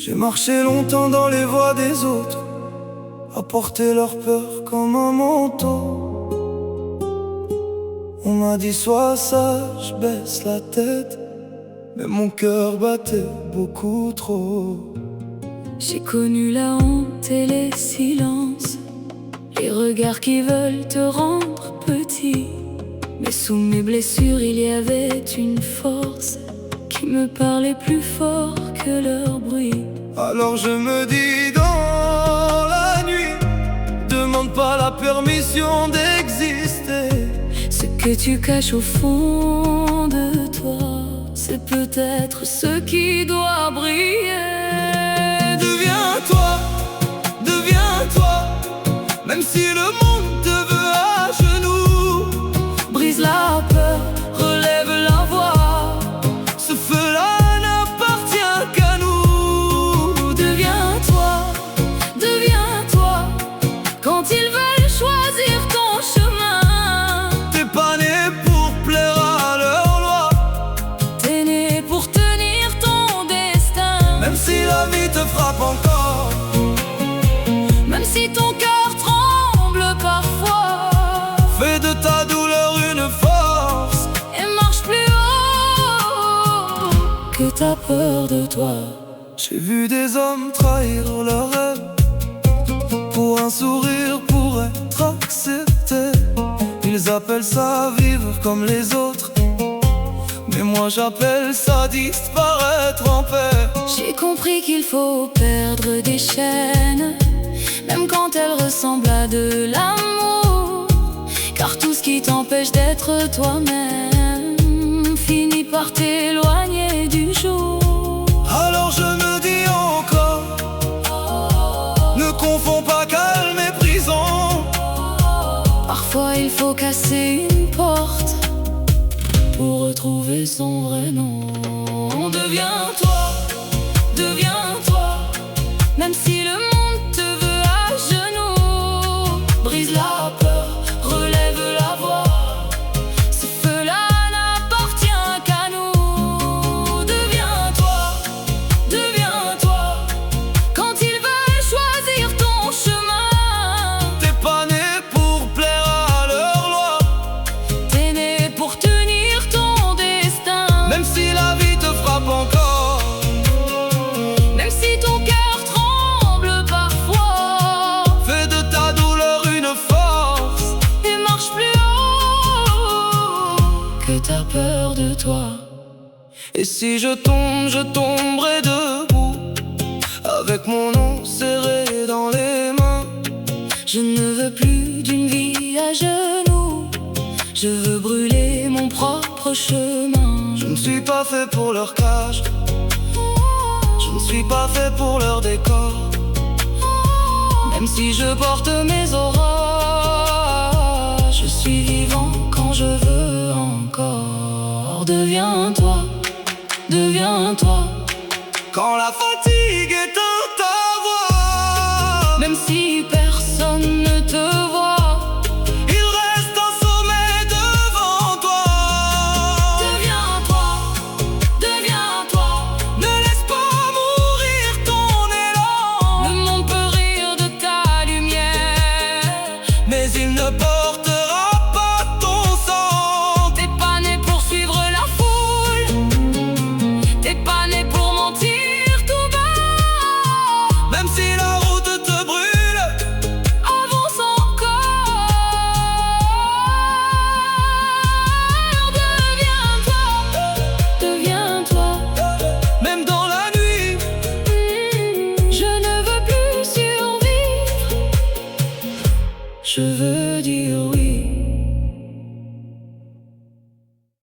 J'ai marché longtemps dans les voies des autres, à porter leur peur comme un manteau. On m'a dit sois sage, baisse la tête, mais mon cœur battait beaucoup trop. J'ai connu la honte et les silences, les regards qui veulent te rendre petit. Mais sous mes blessures il y avait une force qui me parlait plus fort que leur bruit. Alors je me dis dans la nuit, demande pas la permission d'exister. Ce que tu caches au fond de toi, c'est peut-être ce qui doit briller. Deviens-toi, deviens-toi, même si le monde te veut à genoux. Brise la peur, relève la voix, Ce feu-là n'appartient qu'à nous. deviens-toi, deviens-toi. Quand ils veulent choisir ton chemin, T'es pas né pour plaire à leur loi, t'es né pour tenir ton destin. même si la vie te frappe encore, Même si ton cœur tremble parfois, fais de ta douleur une force. et marche plus haut que t'as peur de toi. J'ai vu des hommes trahir leurs rêves pour un sourire, pour être acceptés. Ils appellent ça vivre comme les autres, mais moi j'appelle ça disparaître en paix. J'ai compris qu'il faut perdre des chaînes, même quand elles ressemblent à de l'amour. Car tout ce qui t'empêche d'être toi-même finit par t'éloigner du jour. Alors je me dis encore, ne confonds pas calme et prison. Parfois il faut casser une porte pour retrouver son vrai nom. Deviens-toi, deviens-toi, même si le monde te veut à genoux. Brise la peur, relève la voix, ce feu-là n'appartient qu'à nous. Deviens-toi, deviens-toi, quand ils veulent choisir ton chemin. T'es pas né pour plaire à leur loi, T'es né pour tenir ton destin. même si la vie te frappe encore, Même si ton cœur tremble parfois, fais de ta douleur une force. et marche plus haut que t'as peur de toi. Et si je tombe, je tomberai debout, avec mon nom serré dans les mains. Je ne veux plus d'une vie à genoux, je veux brûler mon propre chemin. Je ne suis pas fait pour leur cage, je ne suis pas fait pour leur décor. Même si je porte mes auras, je suis vivant quand je veux encore. Deviens-toi, deviens-toi, Quand la fatigue éteint ta voix, même si